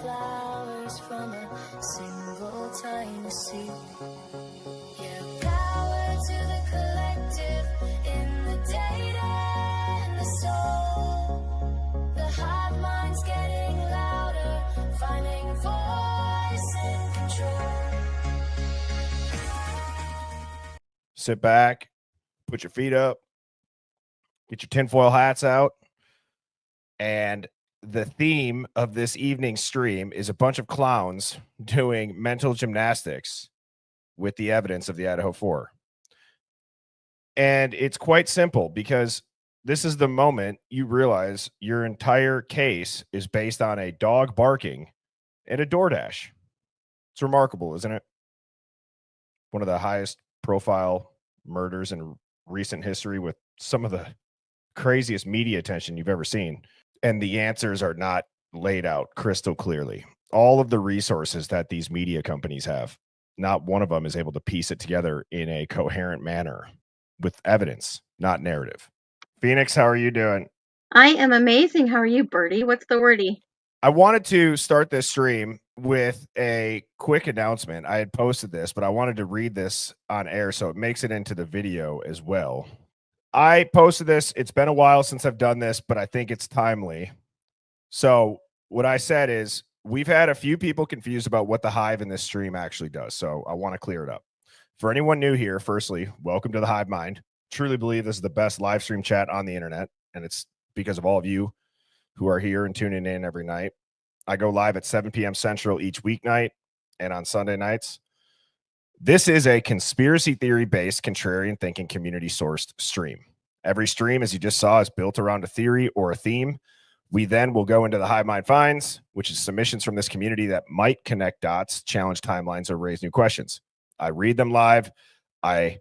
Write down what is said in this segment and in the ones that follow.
flowers from a single tiny seed. Yeah, power to the collective in the data and the soul. The hive mind's getting louder, finding voice and control. Sit back, put your feet up, get your tinfoil hats out, and the theme of this evening's stream is a bunch of clowns doing mental gymnastics with the evidence of the Idaho 4. And it's quite simple because this is the moment you realize your entire case is based on a dog barking and a DoorDash. It's remarkable, isn't it? One of the highest profile murders in recent history with some of the craziest media attention you've ever seen. And the answers are not laid out crystal clearly. All of the resources that these media companies have, not one of them is able to piece it together in a coherent manner with evidence, not narrative. Phoenix, how are you doing? I am amazing. How are you, Birdie? What's the wordie? I wanted to start this stream with a quick announcement. I had posted this, but I wanted to read this on air so it makes it into the video as well. I posted this. It's been a while since I've done this, but I think it's timely. So what I said is we've had a few people confused about what the Hive in this stream actually does. So I want to clear it up. For anyone new here, firstly, welcome to the Hive Mind. Truly believe this is the best live stream chat on the internet, and it's because of all of you who are here and tuning in every night. I go live at 7 p.m. Central each weeknight and on Sunday nights. This is a conspiracy theory-based, contrarian thinking, community-sourced stream. Every stream, as you just saw, is built around a theory or a theme. We then will go into the Hive Mind Finds, which is submissions from this community that might connect dots, challenge timelines, or raise new questions. I read them live. I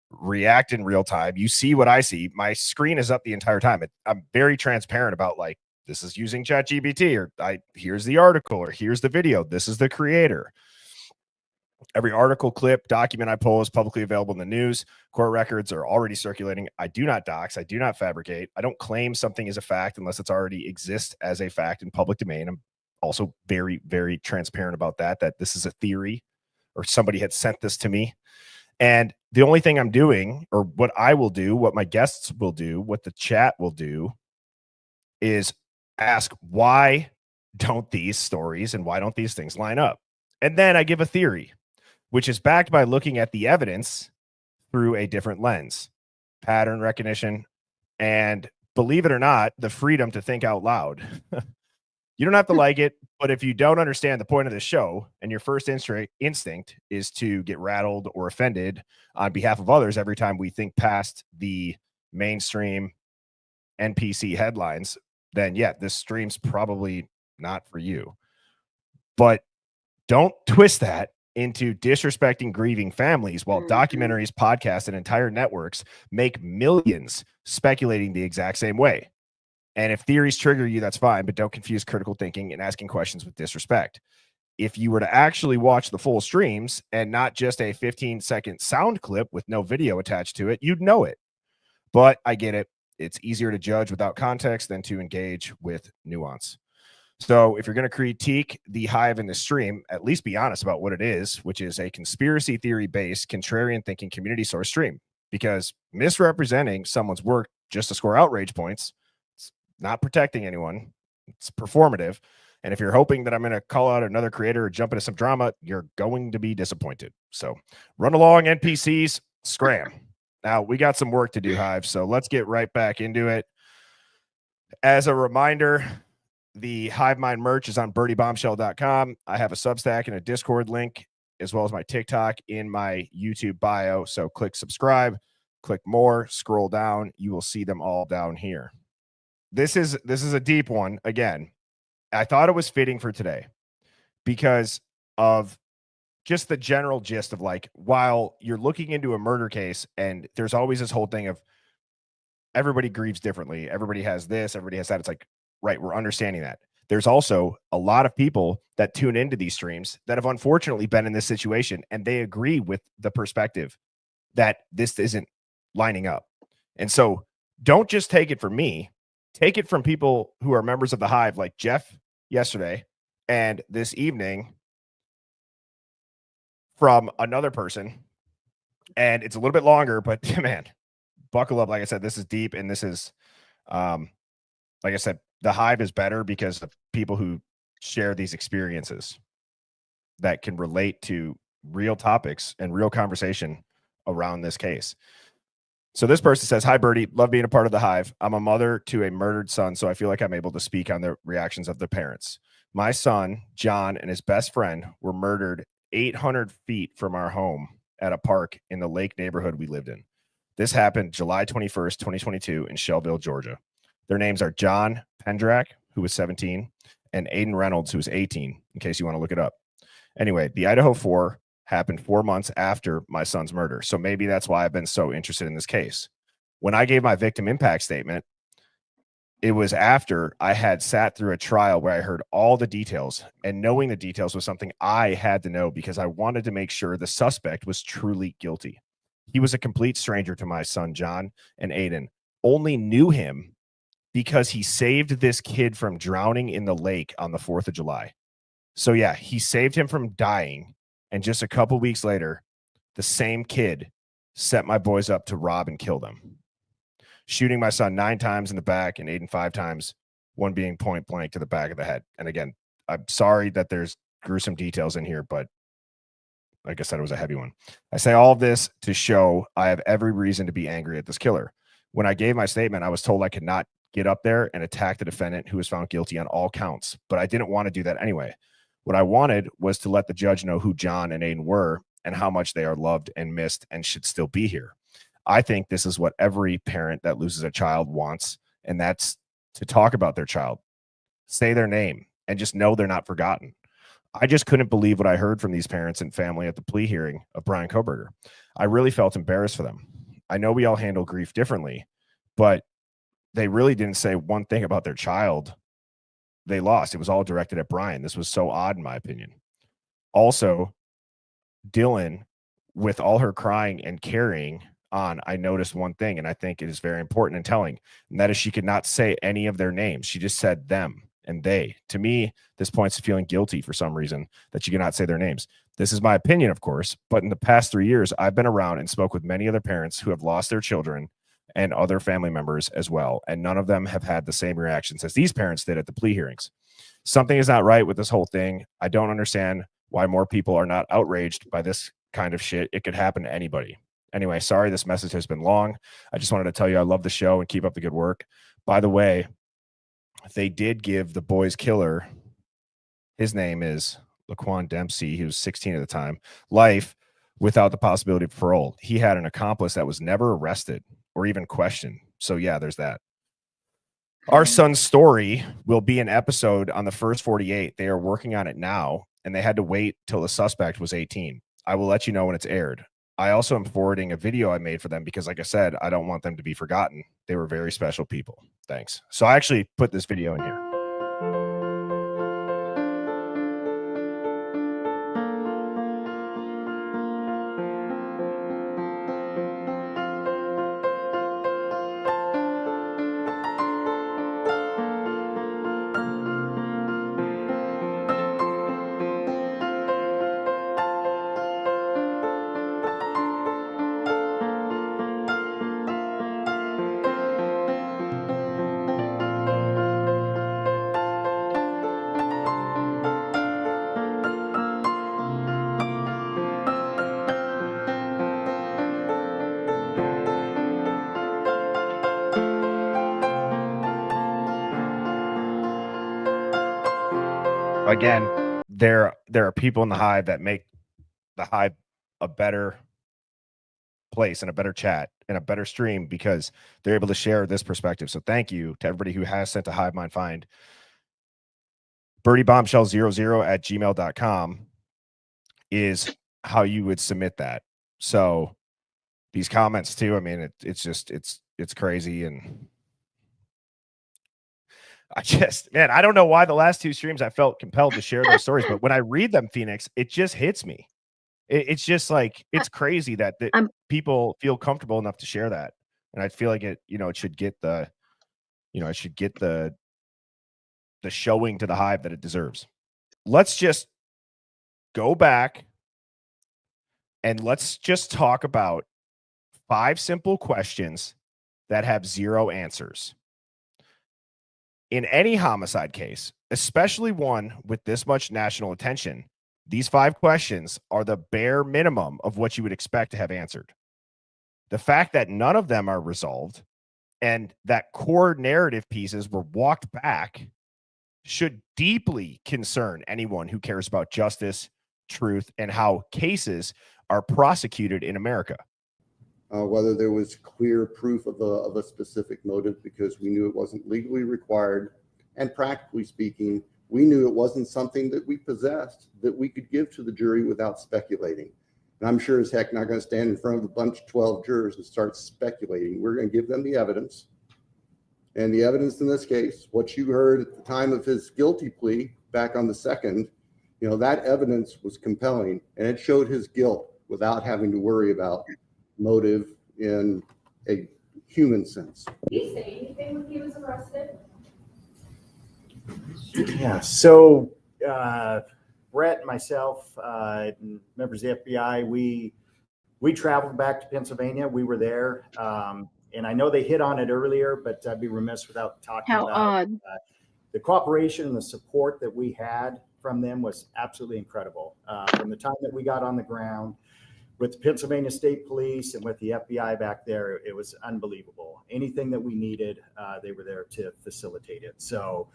react in real time. You see what I see. My screen is up the entire time. I'm very transparent about, like, this is using ChatGPT, or here's the article, or here's the video. This is the creator. Every article, clip, document I pull is publicly available in the news. Court records are already circulating. I do not dox. I do not fabricate. I don't claim something is a fact unless it's already exists as a fact in public domain. I'm also very, very transparent about that this is a theory or somebody had sent this to me. And the only thing I'm doing, or what I will do, what my guests will do, what the chat will do, is ask, why don't these stories and why don't these things line up? And then I give a theory, which is backed by looking at the evidence through a different lens, pattern recognition, and, believe it or not, the freedom to think out loud. You don't have to like it, but if you don't understand the point of the show and your first instinct is to get rattled or offended on behalf of others every time we think past the mainstream NPC headlines, then yeah, this stream's probably not for you. But don't twist that into disrespecting grieving families while documentaries, podcasts, and entire networks make millions speculating the exact same way. And if theories trigger you, that's fine, but don't confuse critical thinking and asking questions with disrespect. If you were to actually watch the full streams and not just a 15-second sound clip with no video attached to it, you'd know it. But I get it. It's easier to judge without context than to engage with nuance. So if you're going to critique the Hive in the stream, at least be honest about what it is, which is a conspiracy theory-based, contrarian thinking, community source stream. Because misrepresenting someone's work just to score outrage points, it's not protecting anyone. It's performative. And if you're hoping that I'm going to call out another creator or jump into some drama, you're going to be disappointed. So run along, NPCs, scram. Now, we got some work to do, Hive, so let's get right back into it. As a reminder, the Hive Mind merch is on birdiebombshell.com. I have a Substack and a Discord link, as well as my TikTok in my YouTube bio. So click subscribe, click more, scroll down. You will see them all down here. This is a deep one. Again, I thought it was fitting for today because of just the general gist of, like, while you're looking into a murder case and there's always this whole thing of everybody grieves differently. Everybody has this, everybody has that. It's like, right, we're understanding that. There's also a lot of people that tune into these streams that have unfortunately been in this situation, and they agree with the perspective that this isn't lining up. And so don't just take it from me. Take it from people who are members of the Hive, like Jeff yesterday, And this evening from another person, and it's a little bit longer, but man, buckle up. Like I said, this is deep, and this is, like I said, the Hive is better because of people who share these experiences that can relate to real topics and real conversation around this case. So this person says, "Hi, Birdie. Love being a part of the Hive. I'm a mother to a murdered son, so I feel like I'm able to speak on the reactions of their parents. My son, John, and his best friend were murdered 800 feet from our home at a park in the Lake neighborhood we lived in. This happened July 21st, 2022 in Shelbyville, Georgia. Their names are John Pendrak, who was 17, and Aiden Reynolds, who was 18, in case you want to look it up. Anyway, the Idaho 4 happened 4 months after my son's murder. So maybe that's why I've been so interested in this case. When I gave my victim impact statement, it was after I had sat through a trial where I heard all the details, and knowing the details was something I had to know because I wanted to make sure the suspect was truly guilty. He was a complete stranger to my son, John, and Aiden. Only knew him because he saved this kid from drowning in the lake on the 4th of July. So yeah, he saved him from dying. And just a couple weeks later, the same kid set my boys up to rob and kill them, shooting my son 9 times in the back and Aiden 5 times, one being point blank to the back of the head. And again, I'm sorry that there's gruesome details in here, but like I said, it was a heavy one. I say all of this to show I have every reason to be angry at this killer. When I gave my statement, I was told I could not get up there and attack the defendant who was found guilty on all counts, but I didn't want to do that anyway. What I wanted was to let the judge know who John and Aiden were and how much they are loved and missed and should still be here. I think this is what every parent that loses a child wants, and that's to talk about their child, say their name, and just know they're not forgotten. I just couldn't believe what I heard from these parents and family at the plea hearing of Brian Kohberger. I really felt embarrassed for them. I know we all handle grief differently, but they really didn't say one thing about their child they lost. It was all directed at Brian. This was so odd, in my opinion. Also, Dylan, with all her crying and carrying on, I noticed one thing, and I think it is very important and telling, and that is she could not say any of their names. She just said them and they. To me, this points to feeling guilty for some reason that you cannot say their names. This is my opinion, of course, but in the past 3 years, I've been around and spoke with many other parents who have lost their children and other family members as well, and none of them have had the same reactions as these parents did at the plea hearings. Something is not right with this whole thing. I don't understand why more people are not outraged by this kind of shit. It could happen to anybody. Anyway, sorry this message has been long. I just wanted to tell you I love the show and keep up the good work. By the way, they did give the boy's killer, his name is Laquan Dempsey, he was 16 at the time, life without the possibility of parole. He had an accomplice that was never arrested or even questioned. So yeah, there's that. Our son's story will be an episode on the first 48. They are working on it now, and they had to wait till the suspect was 18. I will let you know when it's aired. I also am forwarding a video I made for them because, like I said, I don't want them to be forgotten. They were very special people. Thanks. So I actually put this video in here. Again, there are people in the Hive that make the Hive a better place and a better chat and a better stream because they're able to share this perspective. So thank you to everybody who has sent a Hive Mind find. birdieBombshell00@gmail.com is how you would submit that. So these comments too, I mean, it's crazy. And I don't know why the last 2 streams I felt compelled to share those stories, but when I read them, Phoenix, it just hits me. It's just like, it's crazy that people feel comfortable enough to share that. And I feel like it should get the showing to the Hive that it deserves. let's just go back and let's just talk about 5 simple questions that have 0 answers. In any homicide case, especially one with this much national attention, these 5 questions are the bare minimum of what you would expect to have answered. The fact that none of them are resolved and that core narrative pieces were walked back should deeply concern anyone who cares about justice, truth, and how cases are prosecuted in America. Whether there was clear proof of a specific motive, because we knew it wasn't legally required, and practically speaking, we knew it wasn't something that we possessed that we could give to the jury without speculating. And I'm sure as heck not going to stand in front of a bunch of 12 jurors and start speculating. We're going to give them the evidence. And the evidence in this case, what you heard at the time of his guilty plea back on the 2nd, that evidence was compelling, and it showed his guilt without having to worry about motive in a human sense. Did he say anything when he was arrested? Yeah, so Brett and myself, and members of the FBI, we traveled back to Pennsylvania. We were there, and I know they hit on it earlier, but I'd be remiss without talking How about odd. the cooperation and the support that we had from them was absolutely incredible. From the time that we got on the ground with the Pennsylvania State Police and with the FBI back there, it was unbelievable. Anything that we needed, they were there to facilitate it. So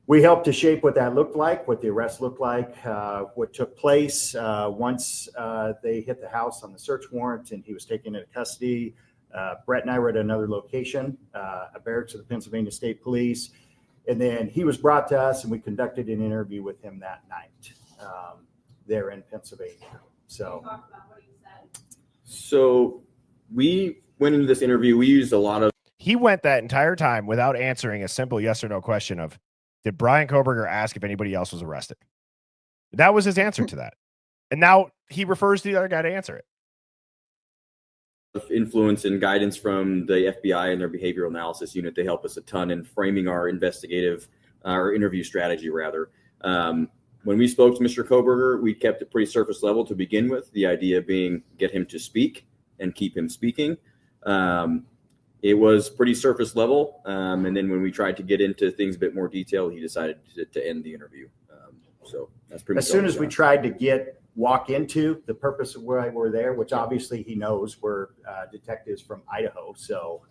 we helped to shape what that looked like, what the arrest looked like, what took place once they hit the house on the search warrant and he was taken into custody. Brett and I were at another location, a barracks of the Pennsylvania State Police. And then he was brought to us and we conducted an interview with him that night there in Pennsylvania. So, Talk about what he said. So we went into this interview. We used a lot of. He went that entire time without answering a simple yes or no question of, did Brian Kohberger ask if anybody else was arrested? That was his answer to that. And now he refers to the other guy to answer it. Influence and guidance from the FBI and their behavioral analysis unit. They help us a ton in framing our our interview strategy, rather. When we spoke to Mr. Kohberger, we kept it pretty surface level to begin with. The idea being get him to speak and keep him speaking. It was pretty surface level. And then when we tried to get into things a bit more detail, he decided to end the interview. So that's pretty much as soon as we tried to walk into the purpose of why we're there, which obviously he knows we're detectives from Idaho. So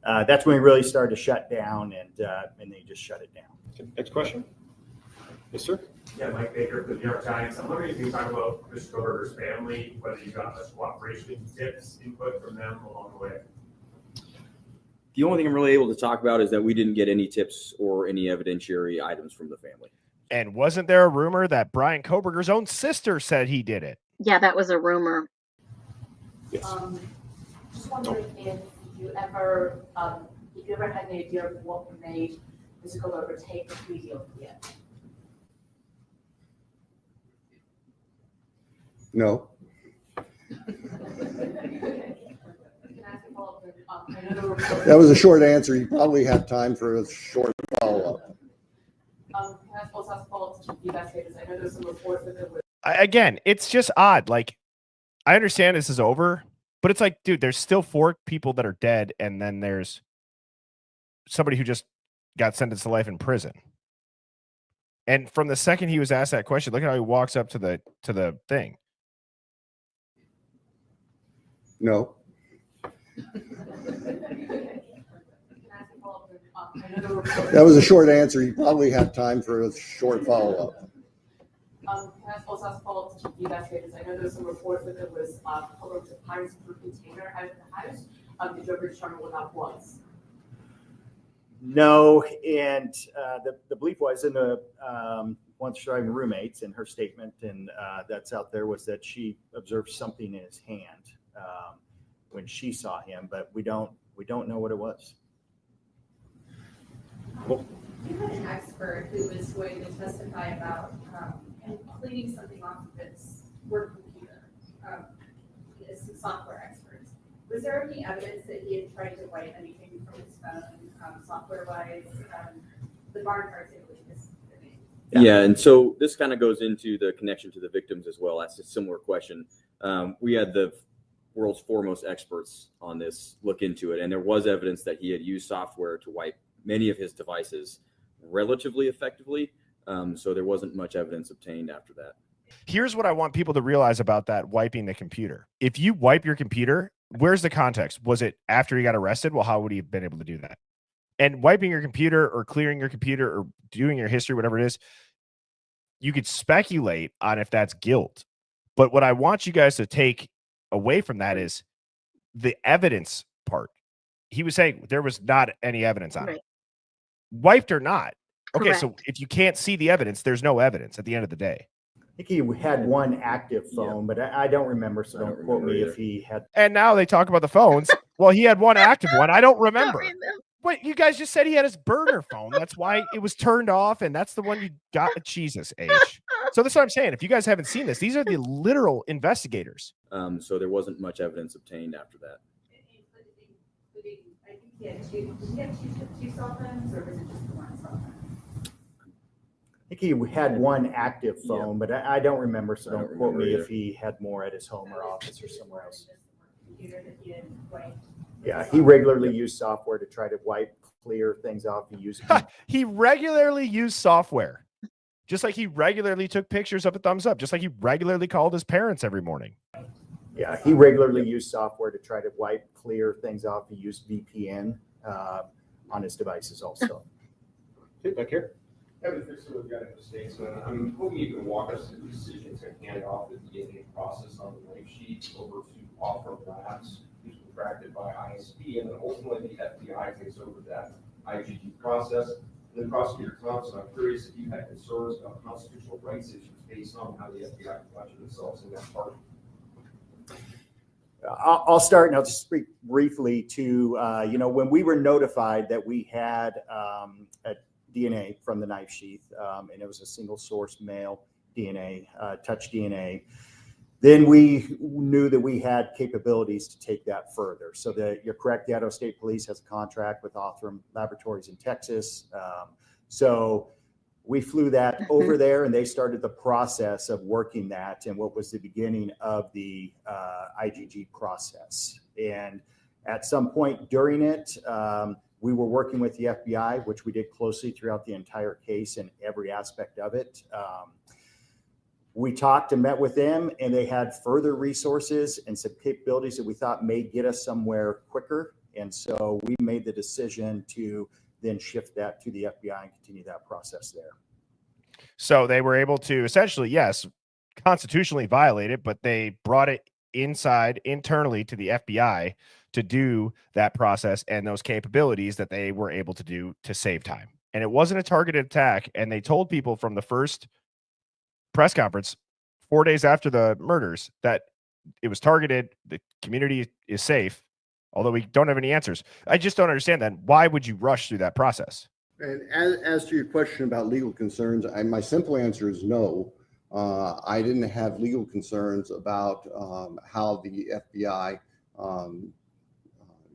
that's when we really started to shut down and they just shut it down. Next question. Yes, sir. Yeah, Mike Baker for the New York Times. I'm wondering if you can talk about Mr. Kohberger's family, whether you got much cooperation, tips, input from them along the way. The only thing I'm really able to talk about is that we didn't get any tips or any evidentiary items from the family. And wasn't there a rumor that Brian Kohberger's own sister said he did it? Yeah, that was a rumor. Yes. Just wondering if you ever had any idea of what made Mr. Kohberger take the plea deal at the end? No. That was a short answer. You probably have time for a short follow-up. Can I also ask a follow-up to the investigators? I know there's some reports that there was. Again, it's just odd. Like, I understand this is over, but it's like, dude, there's still 4 people that are dead, and then there's somebody who just got sentenced to life in prison. And from the second he was asked that question, look at how he walks up to the thing. No. That was a short answer. You probably have time for a short follow-up. Can I also ask a follow-up to the investigators? I know there's some reports that there was pillars of pirates per container out of the house. Did you ever determine what that was? No, and the belief was in the one surviving roommates in her statement, and that's out there, was that she observed something in his hand when she saw him, but we don't know what it was. Cool. You had an expert who was going to testify about him cleaning something off of his work computer, some software experts. Was there any evidence that he had tried to wipe anything from his phone, software-wise? The Barnhart, I believe, is the Yeah, and so this kind of goes into the connection to the victims as well. That's a similar question. We had the world's foremost experts on this look into it, and there was evidence that he had used software to wipe many of his devices relatively effectively. So there wasn't much evidence obtained after that. Here's what I want people to realize about that wiping the computer. If you wipe your computer, where's the context? Was it after he got arrested? Well, how would he have been able to do that? And wiping your computer or clearing your computer or doing your history, whatever it is, you could speculate on if that's guilt. But what I want you guys to take away from that is the evidence part. He was saying there was not any evidence on it. Wiped or not. Okay, so if you can't see the evidence, there's no evidence at the end of the day. I think he had one active phone, but I don't remember, so don't quote me if he had. And now they talk about the phones. Well, he had one active one. I don't remember. Wait, you guys just said he had his burner phone. That's why it was turned off, and that's the one you got. Jesus, H. So that's what I'm saying. If you guys haven't seen this, these are the literal investigators. So there wasn't much evidence obtained after that. I think he had two cell phones, or was it just the one cell phone? I think he had one active phone, but I don't remember, so don't quote me if he had more at his home or office or somewhere else. Yeah, he regularly used software to try to clear things off. He regularly used software, just like he regularly took pictures of a thumbs up, just like he regularly called his parents every morning. Yeah, he regularly used software to try to clear things off. He used VPN on his devices also. Okay, back here. Kevin Fixer with United States. I'm hoping you can walk us through the decision to hand off the DNA process on the knife sheet over to Offer Labs, who's contracted by ISP, and then ultimately the FBI takes over that IgG process. And then Prosecutor Thompson, I'm curious if you had concerns about constitutional rights issues based on how the FBI conducted themselves in that part. I'll start, and I'll just speak briefly to, when we were notified that we had a DNA from the knife sheath, and it was a single source male DNA, touch DNA, then we knew that we had capabilities to take that further. So you're correct, the Idaho State Police has a contract with Othram Laboratories in Texas. So we flew that over there, and they started the process of working that, and what was the beginning of the IgG process. And at some point during it, we were working with the FBI, which we did closely throughout the entire case and every aspect of it. We talked and met with them, and they had further resources and some capabilities that we thought may get us somewhere quicker. And so we made the decision to then shift that to the FBI and continue that process there. So they were able to essentially, yes, constitutionally violate it, but they brought it internally to the FBI to do that process and those capabilities that they were able to do to save time. And it wasn't a targeted attack. And they told people from the first press conference 4 days after the murders that it was targeted. The community is safe, although we don't have any answers. I just don't understand that. Why would you rush through that process? And as to your question about legal concerns, my simple answer is no. I didn't have legal concerns about how the FBI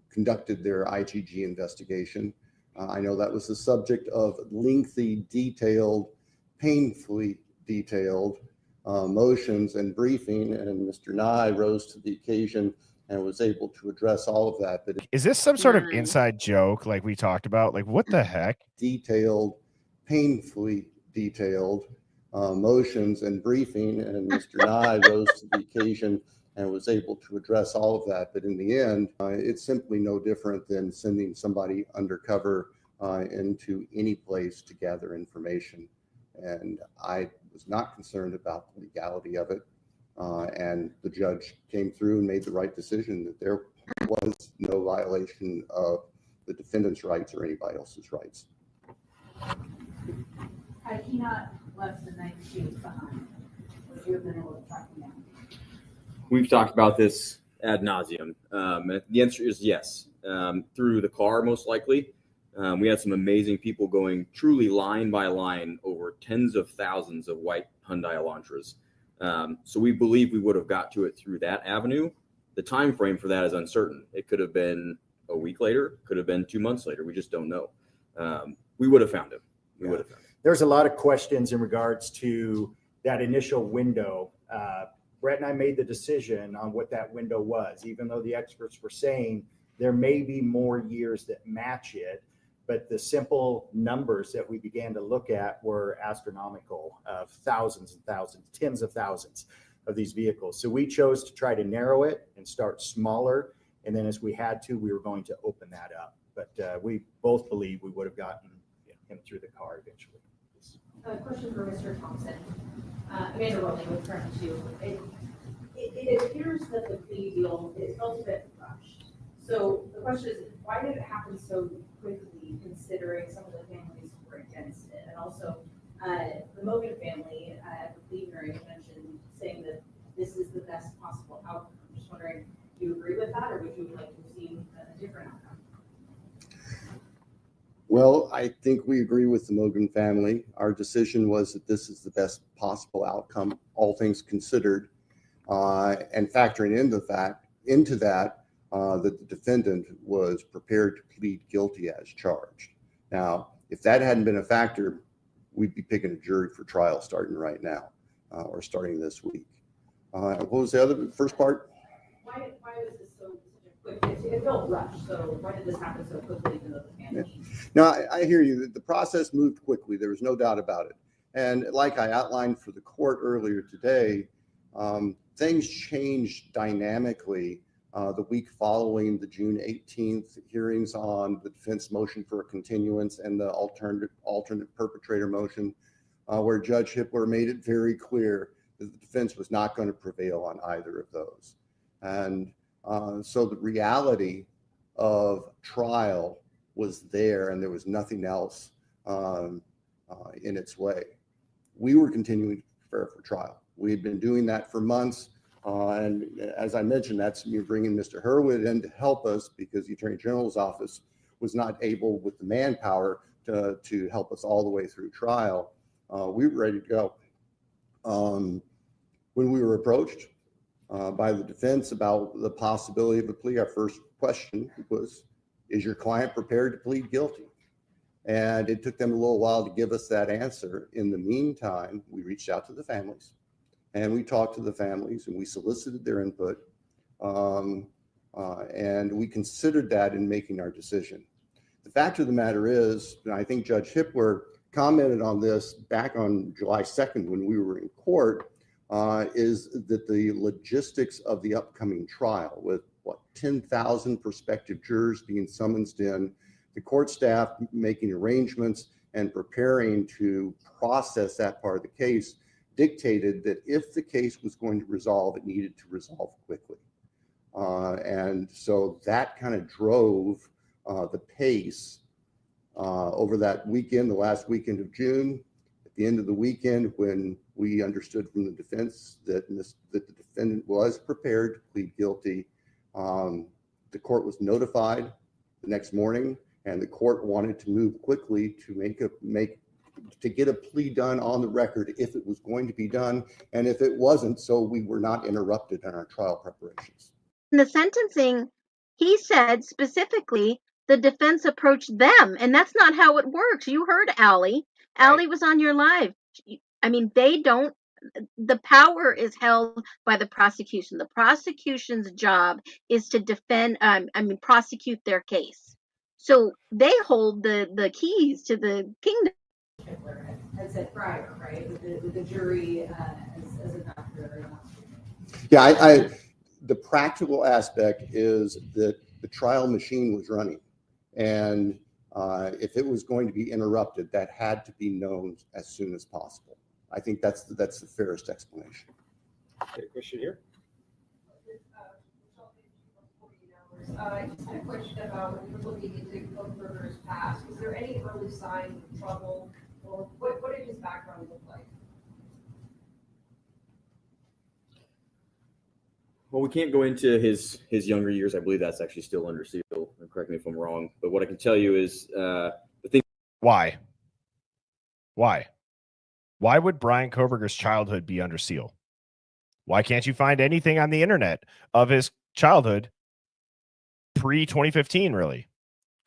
conducted their IgG investigation. I know that was the subject of lengthy, detailed, painfully detailed motions and briefing, and Mr. Nye rose to the occasion and was able to address all of that. But is this some sort of inside joke like we talked about? Like, what the heck? Detailed, painfully detailed motions and briefing, and Mr. Nye rose to the occasion and was able to address all of that. But in the end, it's simply no different than sending somebody undercover into any place to gather information. And I was not concerned about the legality of it. And the judge came through and made the right decision that there was no violation of the defendant's rights or anybody else's rights. Had he not left the knife sheath behind, would you have been able to track him down? We've talked about this ad nauseum. The answer is yes. Through the car, most likely. We had some amazing people going truly line by line over tens of thousands of white Hyundai Elantras. So we believe we would have got to it through that avenue. The time frame for that is uncertain. It could have been a week later, could have been 2 months later. We just don't know. We would have found him. We would have found him. there's a lot of questions in regards to that initial window. Brett and I made the decision on what that window was, even though the experts were saying there may be more years that match it. But the simple numbers that we began to look at were astronomical, of thousands and thousands, tens of thousands of these vehicles. So we chose to try to narrow it and start smaller. And then as we had to, we were going to open that up. But we both believe we would have gotten him through the car eventually. A question for Mr. Thompson. Amanda Rowley with Current 2. It appears that the plea deal, it felt a bit rushed. So the question is, why did it happen so quickly, considering some of the families were against it? And also, the Mogan family at the plea hearing mentioned saying that this is the best possible outcome. I'm just wondering, do you agree with that, or would you like to have seen a different outcome? Well, I think we agree with the Mogan family. Our decision was that this is the best possible outcome, all things considered, and factoring into that the defendant was prepared to plead guilty as charged. Now, if that hadn't been a factor, we'd be picking a jury for trial starting right now, or starting this week. What was the first part? Why was this so such a quick? It felt rushed. So why did this happen so quickly, even though the family? No, I hear you. The process moved quickly. There was no doubt about it. And like I outlined for the court earlier today, things changed dynamically the week following the June 18th hearings on the defense motion for a continuance and the alternate perpetrator motion, where Judge Hippler made it very clear that the defense was not going to prevail on either of those. And so the reality of trial was there, and there was nothing else in its way. We were continuing to prepare for trial. We had been doing that for months. And as I mentioned, that's me bringing Mr. Hurwitz in to help us, because the Attorney General's office was not able with the manpower to help us all the way through trial. We were ready to go. When we were approached by the defense about the possibility of a plea, our first question was, is your client prepared to plead guilty? And it took them a little while to give us that answer. In the meantime, we reached out to the families. And we talked to the families and we solicited their input, and we considered that in making our decision. The fact of the matter is, and I think Judge Hippler commented on this back on July 2nd when we were in court, is that the logistics of the upcoming trial, with 10,000 prospective jurors being summoned in, the court staff making arrangements and preparing to process that part of the case, dictated that if the case was going to resolve, it needed to resolve quickly. And so that kind of drove the pace over that weekend, the last weekend of June. At the end of the weekend, when we understood from the defense that the defendant was prepared to plead guilty, the court was notified the next morning, and the court wanted to move quickly to get a plea done on the record if it was going to be done, and if it wasn't, so we were not interrupted in our trial preparations. In the sentencing, he said specifically the defense approached them, and that's not how it works. You heard Allie. Allie was on your live. I mean, the power is held by the prosecution. The prosecution's job is to prosecute their case. So they hold the keys to the kingdom. Had said prior, right, with the jury as a factor. Yeah, the practical aspect is that the trial machine was running, and if it was going to be interrupted, that had to be known as soon as possible. I think that's the fairest explanation. Okay, question here. I just had a question about when you're looking into Kohberger's past. Was there any early signs of trouble, or what did his background look like? Well, we can't go into his younger years. I believe that's actually still under seal. Correct me if I'm wrong. But what I can tell you is the thing. Why would Brian Kohberger's childhood be under seal? Why can't you find anything on the internet of his childhood pre-2015, really?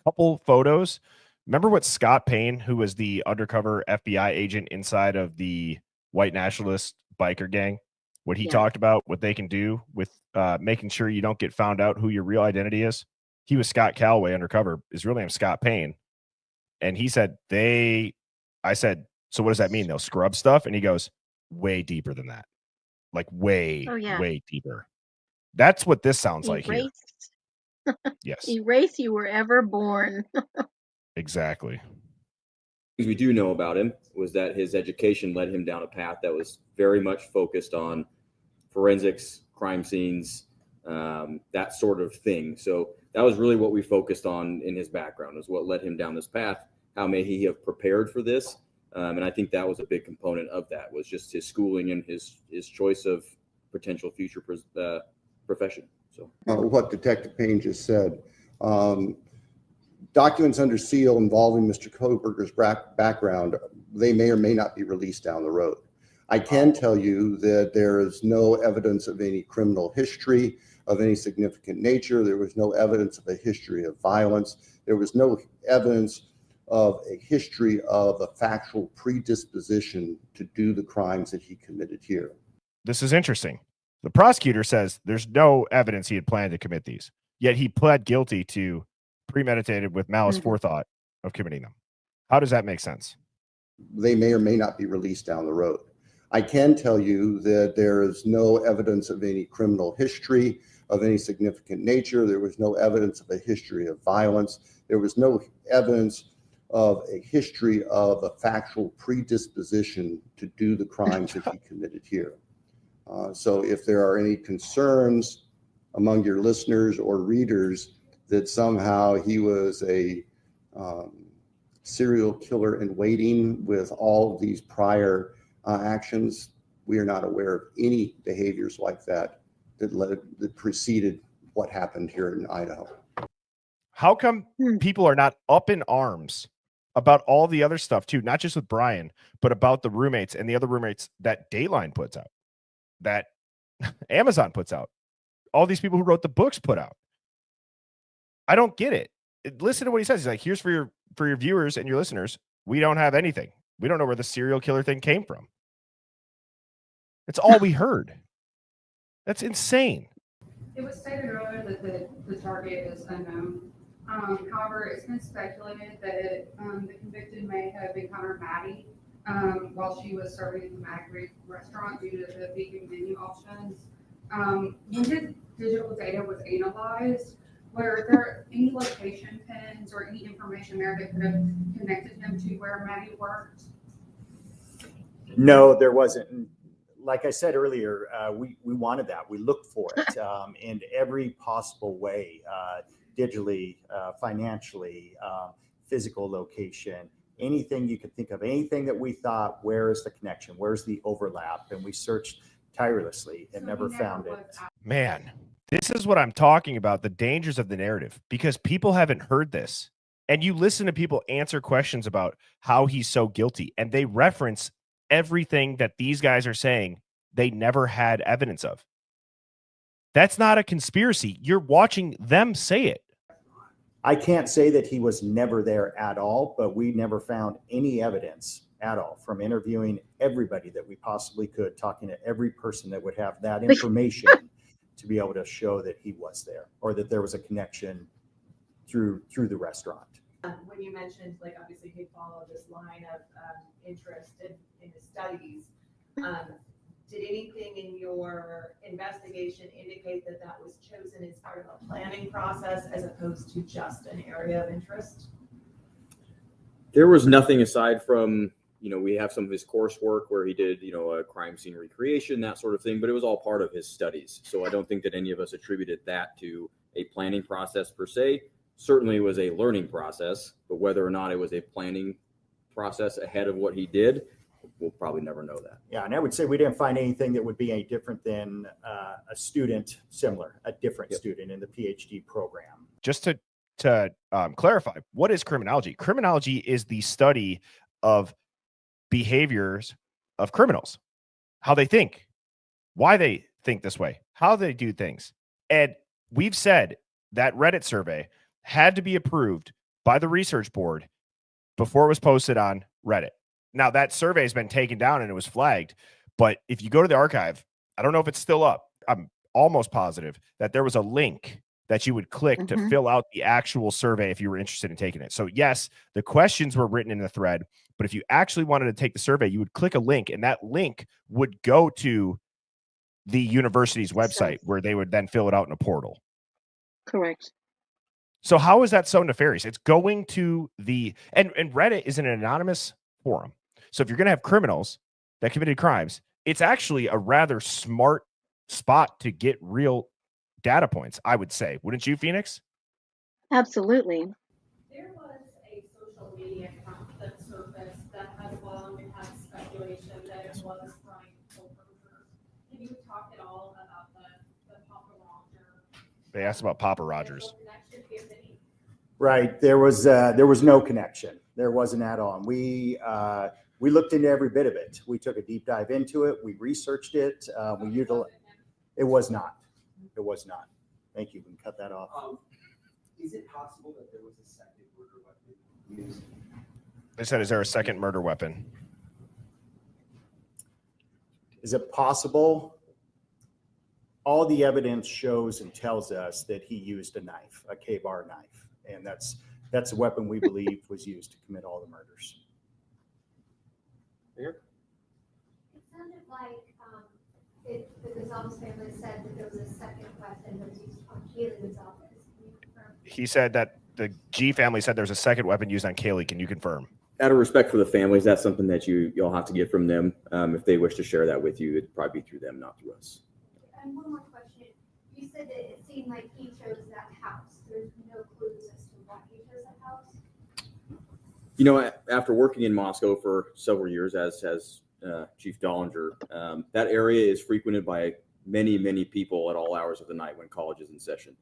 A couple photos, Remember what Scott Payne, who was the undercover FBI agent inside of the white nationalist biker gang, what he Yeah. talked about, what they can do with making sure you don't get found out who your real identity is? He was Scott Calloway undercover. His real name's Scott Payne. And he said, I said, so what does that mean? They'll scrub stuff? And he goes, way deeper than that. Like way, Oh, yeah. way deeper. That's what this sounds like here. Yes, Erase you were ever born. exactly. Things we do know about him was that his education led him down a path that was very much focused on forensics, crime scenes, that sort of thing. So that was really what we focused on in his background, is what led him down this path. How may he have prepared for this? And I think that was a big component of that, was just his schooling and his choice of potential future profession. So what Detective Payne just said. Documents under seal involving Mr. Kohberger's background, they may or may not be released down the road. I can tell you that there is no evidence of any criminal history of any significant nature. There was no evidence of a history of violence. There was no evidence of a history of a factual predisposition to do the crimes that he committed here. This is interesting. The prosecutor says there's no evidence he had planned to commit these, yet he pled guilty to premeditated with malice forethought of committing them. How does that make sense? They may or may not be released down the road. I can tell you that there is no evidence of any criminal history of any significant nature. There was no evidence of a history of violence. There was no evidence of a history of a factual predisposition to do the crimes that he committed here. So if there are any concerns among your listeners or readers that somehow he was a serial killer in waiting with all of these prior actions, we are not aware of any behaviors like that that preceded what happened here in Idaho. How come people are not up in arms about all the other stuff too, not just with Brian, but about the roommates and the other roommates that Dateline puts out, that Amazon puts out, all these people who wrote the books put out? I don't get it. Listen to what he says. He's like, here's for your viewers and your listeners. We don't have anything. We don't know where the serial killer thing came from. That's all we heard. That's insane. It was stated earlier that the target is unknown. However, it's been speculated that the convicted may have encountered Maddie while she was serving at the Maddie restaurant due to the vegan menu options. When his digital data was analyzed, were there any location pins or any information there that could have connected him to where Maddie worked? No, there wasn't. Like I said earlier, we wanted that. We looked for it in every possible way, digitally, financially, physical location, anything you could think of, anything that we thought, where is the connection? Where's the overlap? And we searched tirelessly and never found it. Man, this is what I'm talking about, the dangers of the narrative, because people haven't heard this. And you listen to people answer questions about how he's so guilty, and they reference everything that these guys are saying they never had evidence of. That's not a conspiracy. You're watching them say it. I can't say that he was never there at all, but we never found any evidence at all from interviewing everybody that we possibly could, talking to every person that would have that information to be able to show that he was there or that there was a connection through the restaurant. When you mentioned, like, obviously he followed this line of interest in his studies, did anything in your investigation indicate that that was chosen as part of a planning process as opposed to just an area of interest? There was nothing aside from, we have some of his coursework where he did, a crime scene recreation, that sort of thing, but it was all part of his studies. So I don't think that any of us attributed that to a planning process per se. Certainly it was a learning process, but whether or not it was a planning process ahead of what he did, we'll probably never know that. Yeah, and I would say we didn't find anything that would be any different than a student similar, a different student in the PhD program. Just to clarify, what is criminology? Criminology is the study of behaviors of criminals, how they think, why they think this way, how they do things. And we've said that Reddit survey had to be approved by the research board before it was posted on Reddit. Now that survey has been taken down and it was flagged, but if you go to the archive, I don't know if it's still up. I'm almost positive that there was a link that you would click to fill out the actual survey if you were interested in taking it. So yes, the questions were written in the thread, but if you actually wanted to take the survey, you would click a link and that link would go to the university's website where they would then fill it out in a portal. Correct. So how is that so nefarious? It's going to the, and Reddit is an anonymous forum. So if you're going to have criminals that committed crimes, it's actually a rather smart spot to get real data points, I would say. Wouldn't you, Phoenix? Absolutely. There was a social media account that surfaced that has long had speculation that it was from Kohberger. Can you talk at all about the Papa Roger? They asked about Papa Rogers. Right. There was no connection. There wasn't at all. And we looked into every bit of it. We took a deep dive into it. We researched it. We utilized. It was not. It was not. Thank you. We can cut that off. Is it possible that there was a second murder weapon used? They said, is there a second murder weapon? Is it possible? All the evidence shows and tells us that he used a knife, a K-bar knife. And that's a weapon we believe was used to commit all the murders. Here? It sounded like the Gonzalez family said that there was a second weapon that was used on Kaylee Gonzalez. Can you confirm? He said that the G family said there's a second weapon used on Kaylee. Can you confirm? Out of respect for the families, that's something that you'll have to get from them. If they wish to share that with you, it'd probably be through them, not through us. And one more question. You said that it seemed like he chose that house. There's no clues as to why he chose that house? You know, after working in Moscow for several years as Chief Dollinger, that area is frequented by many, many people at all hours of the night when college is in session.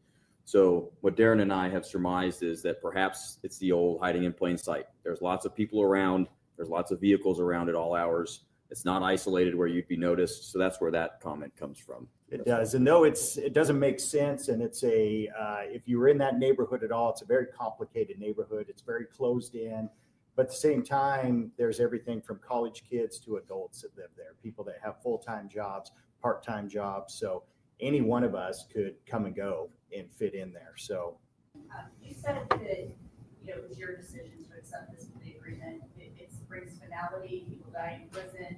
So what Darren and I have surmised is that perhaps it's the old hiding in plain sight. There's lots of people around. There's lots of vehicles around at all hours. It's not isolated where you'd be noticed. So that's where that comment comes from. It does. And though it doesn't make sense, and it's if you were in that neighborhood at all, it's a very complicated neighborhood. It's very closed in. But at the same time, there's everything from college kids to adults that live there, people that have full-time jobs, part-time jobs. So any one of us could come and go and fit in there. So You said that it was your decision to accept this plea agreement. It brings finality. People die in prison.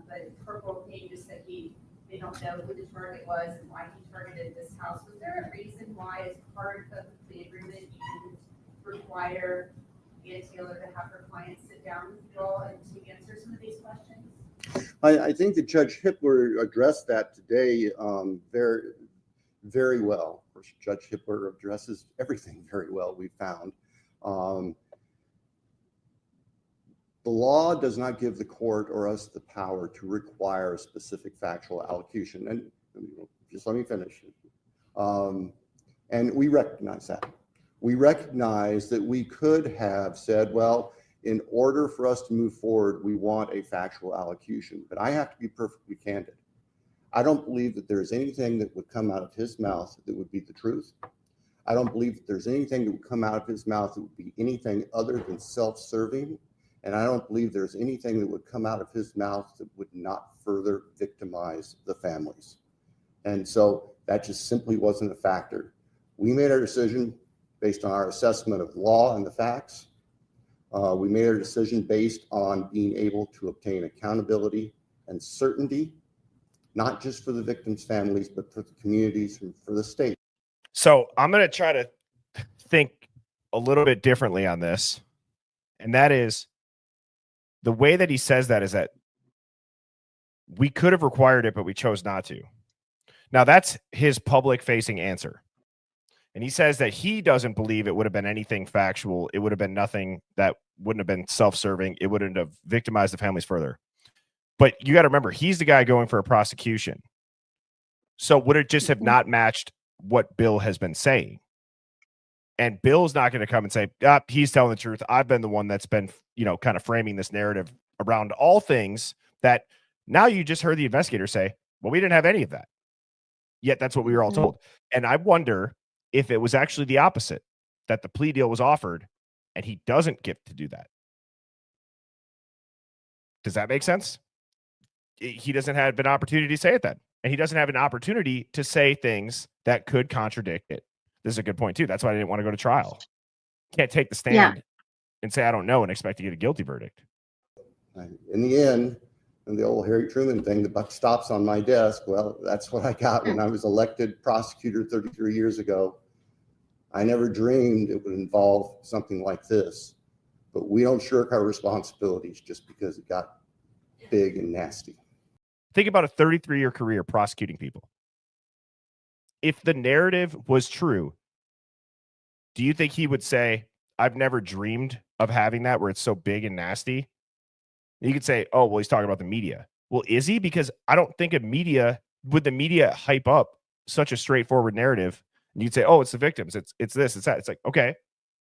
But Corporal Payne just said they don't know who the target was and why he targeted this house. Was there a reason why, as part of the plea agreement, you didn't require Ann Taylor to have her clients sit down with you all and to answer some of these questions? I think that Judge Hippler addressed that today very, very well. Of course, Judge Hippler addresses everything very well, we found. The law does not give the court or us the power to require a specific factual allocution. And just let me finish. And we recognize that. We recognize that we could have said, well, in order for us to move forward, we want a factual allocution. But I have to be perfectly candid. I don't believe that there's anything that would come out of his mouth that would be the truth. I don't believe that there's anything that would come out of his mouth that would be anything other than self-serving. And I don't believe there's anything that would come out of his mouth that would not further victimize the families. And so that just simply wasn't a factor. We made our decision based on our assessment of the law and the facts. We made our decision based on being able to obtain accountability and certainty, not just for the victims' families, but for the communities and for the state. So I'm going to try to think a little bit differently on this. And that is, the way that he says that is that we could have required it, but we chose not to. Now, that's his public-facing answer. And he says that he doesn't believe it would have been anything factual. It would have been nothing that wouldn't have been self-serving. It wouldn't have victimized the families further. But you got to remember, he's the guy going for a prosecution. So would it just have not matched what Bill has been saying? And Bill's not going to come and say, he's telling the truth. I've been the one that's been, kind of framing this narrative around all things that now you just heard the investigator say, well, we didn't have any of that. Yet that's what we were all told. And I wonder if it was actually the opposite, that the plea deal was offered and he doesn't get to do that. Does that make sense? He doesn't have an opportunity to say it then. And he doesn't have an opportunity to say things that could contradict it. This is a good point, too. That's why I didn't want to go to trial. Can't take the stand and say, I don't know, and expect to get a guilty verdict. In the end, and the old Harry Truman thing, the buck stops on my desk. Well, that's what I got when I was elected prosecutor 33 years ago. I never dreamed it would involve something like this, but we don't shirk our responsibilities just because it got big and nasty. Think about a 33-year career prosecuting people. If the narrative was true, do you think he would say, I've never dreamed of having that where it's so big and nasty? You could say, oh, well, he's talking about the media. Well, is he? Because I don't think would the media hype up such a straightforward narrative? And you'd say, oh, it's the victims. It's this, it's that. It's like, okay,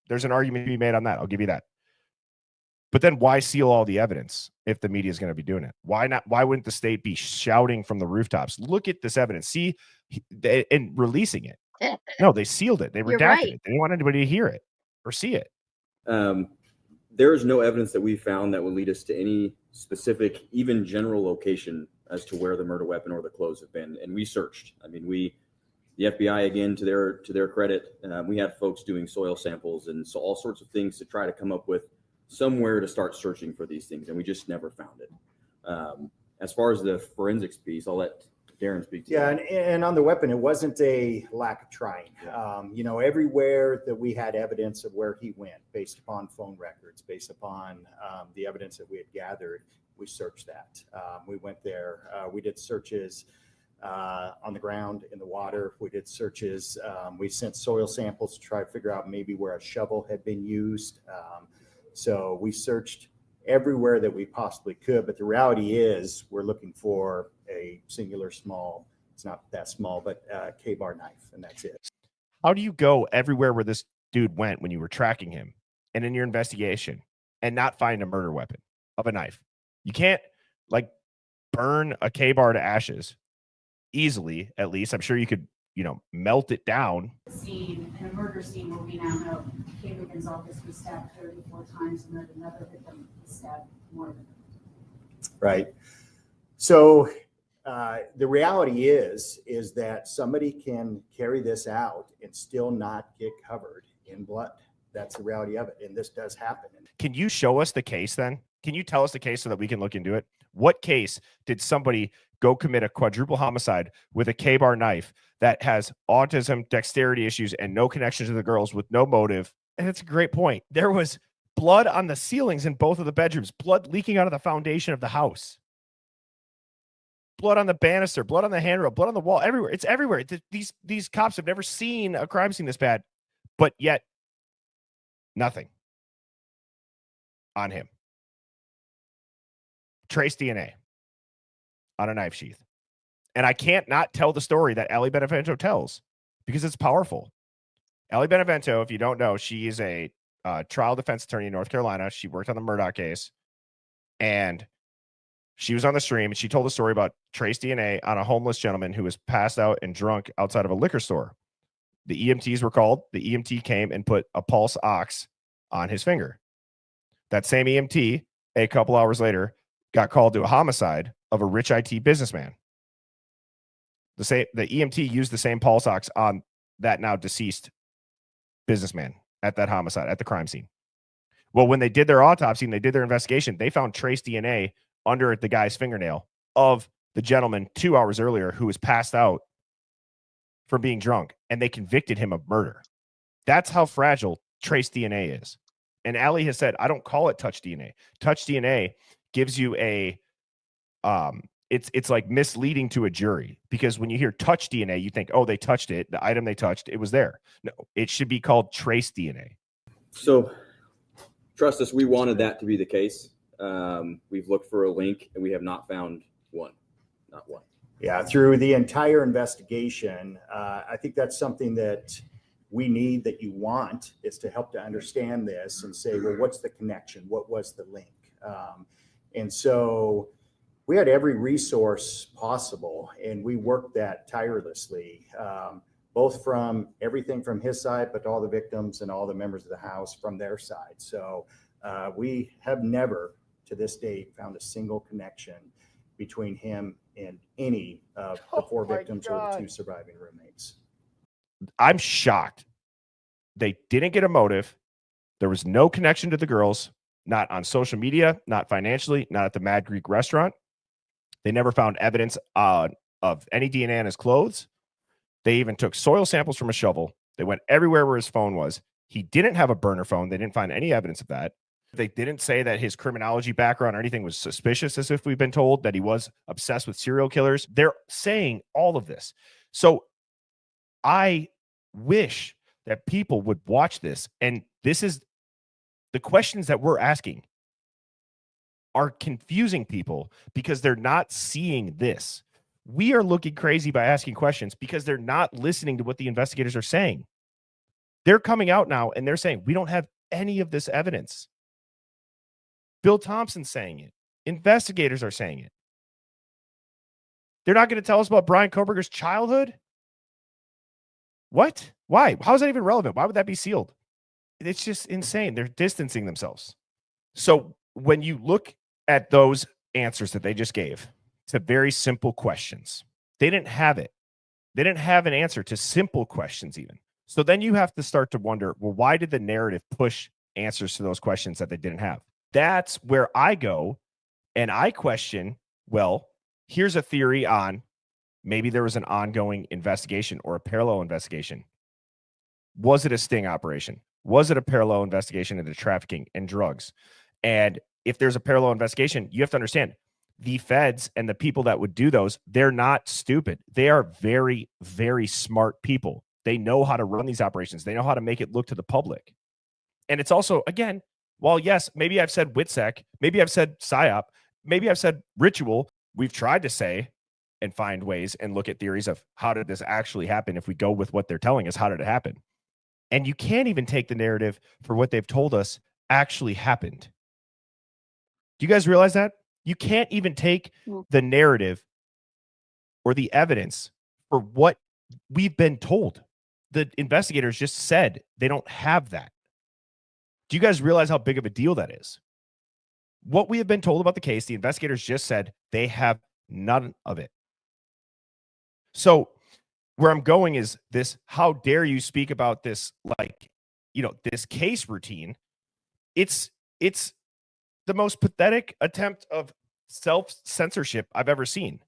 there's an argument to be made on that. I'll give you that. But then why seal all the evidence if the media is going to be doing it? Why not? Why wouldn't the state be shouting from the rooftops, look at this evidence, see, and releasing it? No, they sealed it. They redacted it. They didn't want anybody to hear it or see it. There is no evidence that we found that would lead us to any specific, even general location as to where the murder weapon or the clothes have been. And we searched. I mean, the FBI, again, to their credit, we had folks doing soil samples and so all sorts of things to try to come up with somewhere to start searching for these things, and we just never found it. As far as the forensics piece, I'll let Darren speak to that. And on the weapon, it wasn't a lack of trying. Everywhere that we had evidence of where he went, based upon phone records, based upon the evidence that we had gathered, we searched that. We went there. We did searches on the ground, in the water. We did searches. We sent soil samples to try to figure out maybe where a shovel had been used. So we searched everywhere that we possibly could, but the reality is we're looking for a singular small, it's not that small, but K-bar knife, and that's it. How do you go everywhere where this dude went when you were tracking him and in your investigation and not find a murder weapon of a knife? You can't burn a K-bar to ashes easily, at least. I'm sure you could, melt it down. Scene, in a murder scene where we now know Kayla Gonzalez was stabbed 34 times and then another victim was stabbed more than. Right. So the reality is that somebody can carry this out and still not get covered in blood. That's the reality of it. And this does happen. Can you show us the case then? Can you tell us the case so that we can look into it? What case did somebody go commit a quadruple homicide with a K-bar knife that has autism, dexterity issues, and no connection to the girls with no motive? And it's a great point. There was blood on the ceilings in both of the bedrooms, blood leaking out of the foundation of the house, blood on the banister, blood on the handrail, blood on the wall, everywhere. It's everywhere. These cops have never seen a crime scene this bad, but yet nothing on him. Trace DNA on a knife sheath. And I can't not tell the story that Allie Benevento tells because it's powerful. Allie Benevento, if you don't know, she is a trial defense attorney in North Carolina. She worked on the Murdaugh case, and she was on the stream, and she told a story about trace DNA on a homeless gentleman who was passed out and drunk outside of a liquor store. The EMTs were called. The EMT came and put a pulse ox on his finger. That same EMT, a couple hours later, got called to a homicide of a rich IT businessman. The EMT used the same pulse ox on that now deceased businessman at that homicide, at the crime scene. Well, when they did their autopsy and they did their investigation, they found trace DNA under the guy's fingernail of the gentleman 2 hours earlier who was passed out from being drunk, and they convicted him of murder. That's how fragile trace DNA is. And Allie has said, I don't call it touch DNA. Touch DNA gives you a it's like misleading to a jury, because when you hear touch DNA, you think, oh, they touched it. The item they touched, it was there. No, it should be called trace DNA. So trust us, we wanted that to be the case. We've looked for a link and we have not found one. Not one. Yeah, through the entire investigation, I think that's something that we need, that you want, is to help to understand this and say, well, what's the connection? What was the link? And so we had every resource possible, and we worked that tirelessly. both from everything from his side, but all the victims and all the members of the house from their side. So we have never, to this date, found a single connection between him and any of the four victims or the two surviving roommates. I'm shocked. They didn't get a motive. There was no connection to the girls, not on social media, not financially, not at the Mad Greek restaurant. They never found evidence of any DNA on his clothes. They even took soil samples from a shovel. They went everywhere where his phone was. He didn't have a burner phone. They didn't find any evidence of that. They didn't say that his criminology background or anything was suspicious, as if we've been told that he was obsessed with serial killers. They're saying all of this. So I wish that people would watch this. And this is the questions that we're asking are confusing people because they're not seeing this. We are looking crazy by asking questions because they're not listening to what the investigators are saying. They're coming out now and they're saying, we don't have any of this evidence. Bill Thompson's saying it. Investigators are saying it. They're not going to tell us about Brian Kohberger's childhood? What? Why? How is that even relevant? Why would that be sealed? It's just insane. They're distancing themselves. So when you look at those answers that they just gave to very simple questions, they didn't have it. They didn't have an answer to simple questions even. So then you have to start to wonder, well, why did the narrative push answers to those questions that they didn't have? That's where I go and I question, well, here's a theory on maybe there was an ongoing investigation or a parallel investigation. Was it a sting operation? Was it a parallel investigation into trafficking and drugs? And if there's a parallel investigation, you have to understand the feds and the people that would do those, they're not stupid. They are very, very smart people. They know how to run these operations. They know how to make it look to the public. And it's also, again, while yes, maybe I've said WITSEC, maybe I've said PSYOP, maybe I've said ritual, we've tried to say and find ways and look at theories of how did this actually happen if we go with what they're telling us, how did it happen? And you can't even take the narrative for what they've told us actually happened. Do you guys realize that? You can't even take the narrative or the evidence for what we've been told. The investigators just said they don't have that. Do you guys realize how big of a deal that is? What we have been told about the case, the investigators just said they have none of it. So where I'm going is this, how dare you speak about this, like, you know, this case routine? It's the most pathetic attempt of self-censorship I've ever seen.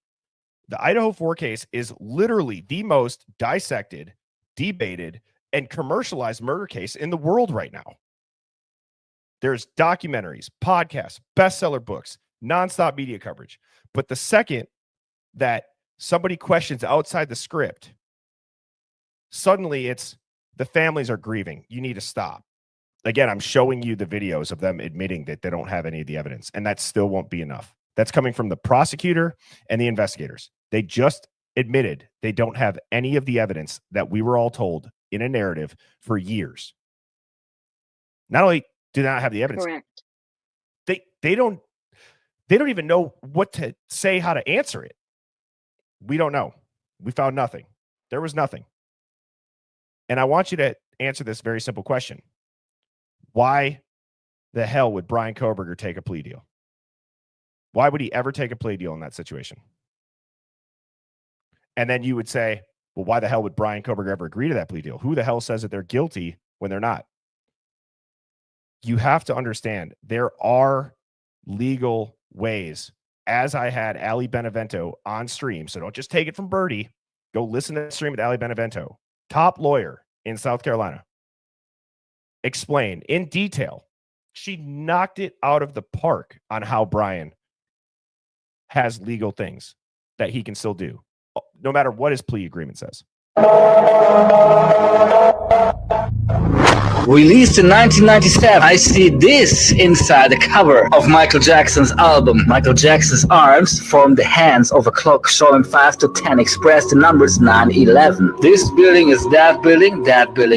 The Idaho 4 case is literally the most dissected, debated, and commercialized murder case in the world right now. There's documentaries, podcasts, bestseller books, nonstop media coverage. But the second that somebody questions outside the script, suddenly it's the families are grieving. You need to stop. Again, I'm showing you the videos of them admitting that they don't have any of the evidence, and that still won't be enough. That's coming from the prosecutor and the investigators. They just admitted they don't have any of the evidence that we were all told in a narrative for years. Not only do they not have the evidence, Correct. They don't even know what to say, how to answer it. We don't know. We found nothing. There was nothing. And I want you to answer this very simple question. Why the hell would Brian Kohberger take a plea deal? Why would he ever take a plea deal in that situation? And then you would say, well, why the hell would Brian Kohberger ever agree to that plea deal? Who the hell says that they're guilty when they're not? You have to understand there are legal ways. As I had Ali Benevento on stream, so don't just take it from Birdie. Go listen to the stream with Ali Benevento, top lawyer in South Carolina. Explain in detail. She knocked it out of the park on how Brian has legal things that he can still do, no matter what his plea agreement says. Released in 1997, I see this inside the cover of Michael Jackson's album. Michael Jackson's arms form the hands of a clock showing 5 to 10, expressed in numbers 9, 11. This building is that building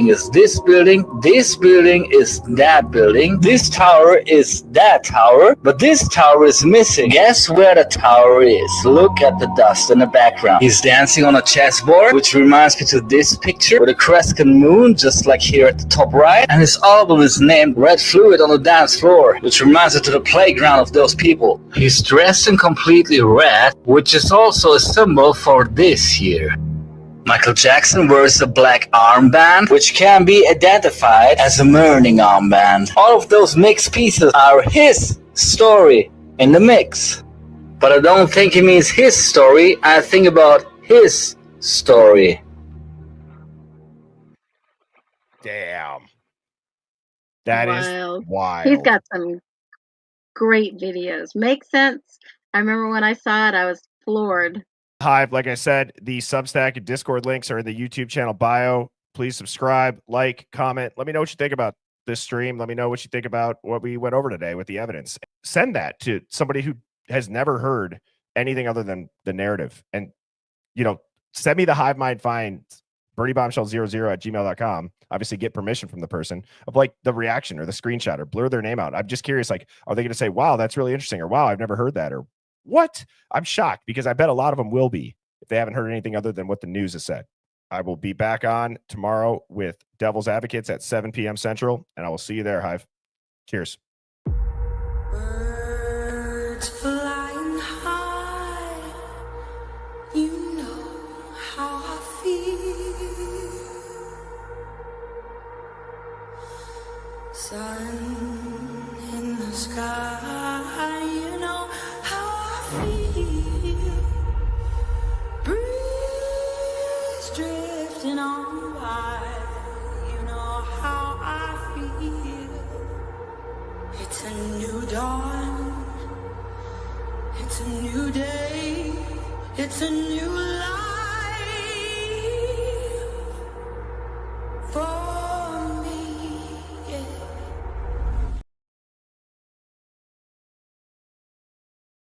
is this building is that building, this tower is that tower, but this tower is missing. Guess where the tower is? Look at the dust in the background. He's dancing on a chessboard, which reminds me to this picture with a crescent moon, just like here at the top right. And his album is named Red Fluid on the Dance Floor, which reminds me to the playground of those people. He's dressed in completely red, which is also a symbol for this here. Michael Jackson wears a black armband, which can be identified as a mourning armband. All of those mixed pieces are his story in the mix. But I don't think he means his story, I think about his story. Damn. That is wild. He's got some great videos. Makes sense. I remember when I saw it, I was floored. Hive, like I said, the Substack and Discord links are in the YouTube channel bio. Please subscribe, like, comment. Let me know what you think about this stream. Let me know what you think about what we went over today with the evidence. Send that to somebody who has never heard anything other than the narrative. And, send me the Hive Mind finds, birdiebombshell00@gmail.com. Obviously, get permission from the person of like the reaction or the screenshot or blur their name out. I'm just curious, like, are they going to say, wow, that's really interesting, or wow, I've never heard that, or what? I'm shocked because I bet a lot of them will be if they haven't heard anything other than what the news has said. I will be back on tomorrow with Devil's Advocates at 7 p.m. Central, and I will see you there, Hive. Cheers. Birds flying high, you know how I feel. Sun in the sky, you know how I feel. Breeze drifting on by, you know how I feel. It's a new dawn, it's a new day, it's a new life.